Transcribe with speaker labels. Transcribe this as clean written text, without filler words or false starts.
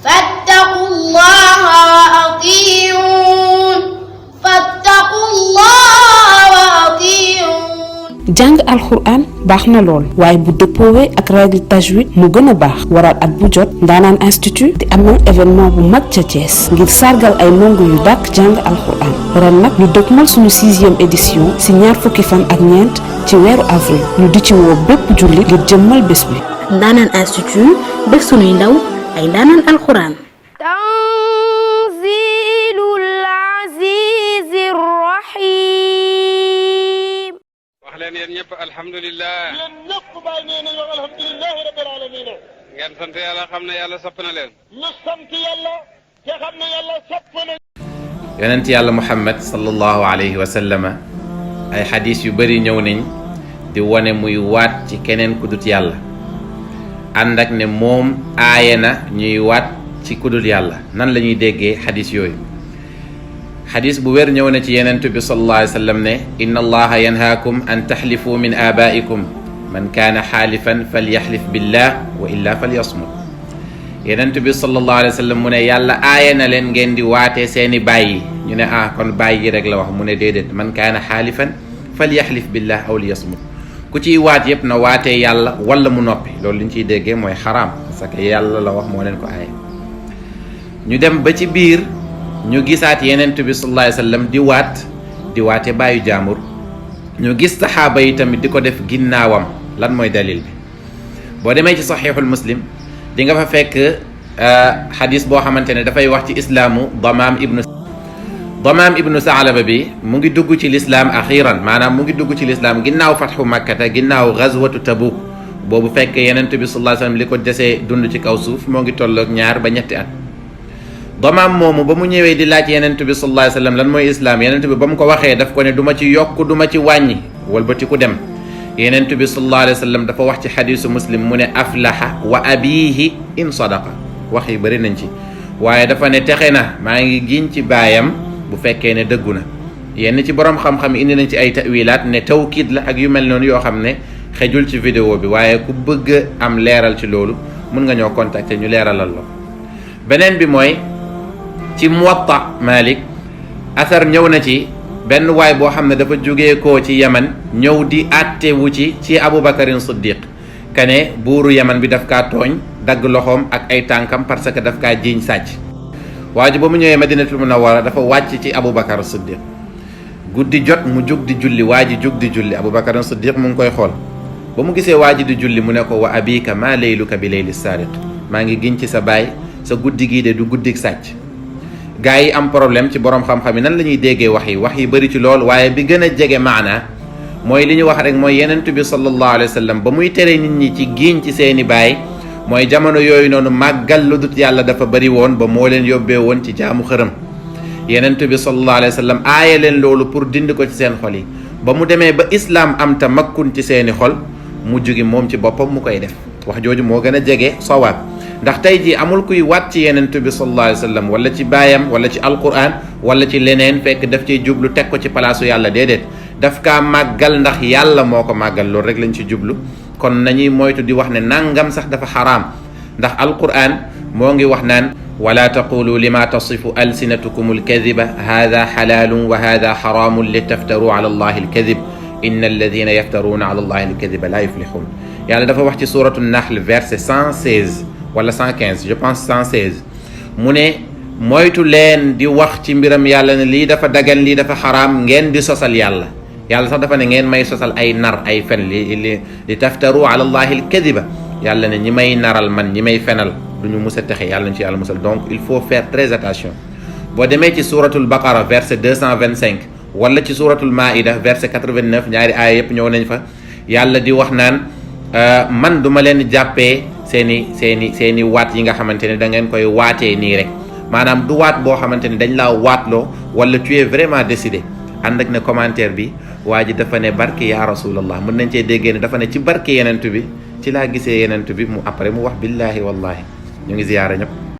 Speaker 1: فاتقوا الله وأطيعون فاتقوا الله وأطيعون.
Speaker 2: jàng alxuraan baax na lool waaye bu dëppoowee ak règle tajwid mu gën a baax waral at bu jot Ndaanaan Institut di amal événement bu mag ca Thiès ngir sargal ay ndongo yu dàkk jàng alxuraan ren nag ñu dëgmal suñu 6e édition ci ñaar fukki fan ak ñeent ci weeru avril ñu di ci woo bépp jullit ngir jëmmal bés bi.
Speaker 3: Ndaanaan Institut bés sunuy ndaw ay ndaanaan alxuraan.
Speaker 1: Tanzilul Azizir Rahim.
Speaker 4: wax leen yéen ñëpp alhamdulilah.
Speaker 5: yéen ñëpp bàyyi nee nañu alhamdulilah rabbil alamin.
Speaker 4: ngeen sant yàlla xam ne yàlla sopp na leen.
Speaker 5: ñu sant yàlla te xam ne yàlla sopp na.
Speaker 6: yonent yàlla Muhammad sallallahu alayhi wa sallama ay xadis yu bari ñëw nañ di wone muy waat ci keneen ku dut yàlla ànd ak ne moom aaye na ñuy waat ci ku dut yàlla nan la ñuy déggee xadis yooyu. xadis bu wér ñëw na ci yenent bi sallallahu alayhi wa sallam ne inna allaha yanhaakum an taxlifu min abaikum man kaana xaalifan falyaxlif billah wa illa falyasmut. yenent bi sallallahu alayhi wa sallam mu ne yàlla aaye na leen ngeen di waatee seeni baay yi ñu ne kon baay yi rek la wax mu ne déedéet man kaana xaalifan falyaxlif billah aw liyasmut ku ciy waat yëpp na waatee yàlla wala mu noppi loolu li ñu ciy déggee mooy xaraam parce que yàlla la wax moo leen ko aaye. ñu dem ba ci biir ñu gisaat yenent bi sallallahu alayhi wa sallam di waate baayu jaambur ñu gis saxaaba yi tamit di ko def ginnaawam lan mooy dalil bi boo demee ci saxiixul muslim di nga fa fekk xadis boo xamante ne dafay wax ci islaamu Damaam ibnu Saalaba bi mu ngi dugg ci lislaam axiran maanaam mu ngi dugg ci lislaam ginnaaw fatxu makkata ginnaaw gazwatu tabuk boobu fekk yenent bi sallallahu alayhi wa sallam li ko desee dund ci kaw suuf moo ngi tolloog 2 ba 3 at. Damaam moomu ba mu ñëwee di laaj yenent bi sallallahu alayhi wa sallam lan mooy islaam yenent bi ba mu ko waxee daf ko ne du ma ci yokk du ma ci wàññi walbati ku dem yenent bi sallallahu alayhi wa sallam dafa wax ci xadisu muslim mu ne aflaha wa abihi in sadaqa wax yi bëri nañ ci waaye dafa ne texe na maa ngi giñ ci baayam bu fekkee ne dëggu na yenn ci borom xam-xam indi nañ ci ay tawilaat ne tawkiid la ak yu mel noonu yoo xam ne xejul ci vidéo bi waaye ku bëgg am leeral ci loolu mun nga ñoo contacter ñu leeralal la beneen bi mooy ci Muwatta Malik asar ñëw na ci benn waay boo xam ne dafa jógee koo ci Yaman ñëw di àttewu ci Abubakarin Siddiq kane buuru Yaman bi daf kaa tooñ dagg loxoom ak ay tànkam parce que daf kaa jiiñ sàcc waa ji ba mu ñëwee Madinatul Munawwara dafa wàcc ci Abubakar Siddiq guddi jot mu jug di julli waa ji jug di julli Abubakar Siddiq mu ngi koy xool ba mu gisee waa ji di julli mu ne ko wa abika maa layluka bi layli saariq maa ngi giñ ci sa baay sa guddi gii de du guddik sàcc gaa yi am problème ci borom xam-xam yi nan la ñuy déggee wax yi bëri ci lool waaye bi gën a jege maana mooy li ñu wax rek mooy yenent bi sallallahu alayhi wa sallam ba muy tere nit ñi ci giiñ ci seeni baay mooy jamono yooyu noonu màggal lu dut yàlla dafa bëri woon ba moo leen yóbbee woon ci jaamu xërëm yenent bi sallallahu alayhi wa sallam aaye leen loolu pour dindi ko ci seen xol yi ba mu demee ba islaam am ta makkun ci seeni xol mujj gi moom ci boppam mu koy def wax jooju moo gën a jege sawaab ndax tey jii amul kuy waat ci yenent bi sallallahu alayhi wa sallam wala ci baayam wala ci alquran wala ci leneen fekk daf ciy jublu teg ko ci palaasu yàlla déedéet daf kaa màggal ndax yàlla moo ko màggal loolu rek lañ ci jublu kon nañuy moytu di wax ne nangam sax dafa xaraam ndax alquran moo ngi wax naan wala taqulu lima tasifu alsinatukum alkadiba hada xalaalun wa hada xaraamun li taftaru ala allahi alkadib inna alladina yaftaruuna ala allahi alkadiba la yuflixuun yàlla dafa wax ci suratu nahl verset 116 wala 115 je pense 116 mu ne moytu leen di wax ci mbiram yàlla ne lii dafa dagan lii dafa xaraam ngeen di sosal yàlla yàlla sax dafa ne ngeen may sosal ay nar ay fen li taftaru ala allahi alkadiba yàlla ne ñi may naral man ñi may fenal duñu mus a texe yàlla ñu ci yàlla musal donc il faut faire très attention boo demee ci suratul baqara verset 225 wala ci suratul maida verset 89 ñaari aaya yëpp ñëw nañ fa yàlla di wax naan man duma leen jàppee seeni waat yi nga xamante ne da ngeen koy waatee nii rek maanaam du waat boo xamante ne dañ laa waatloo wala tu es vraiment décidé ànd ak ne commentaire bi waa ji dafa ne barke yaa rasulallah mën nañ cee déggee ne dafa ne ci barke yenent bi ci laa gisee yenent bi mu après mu wax billahi wallahi ñu ngi ziyaara ñëpp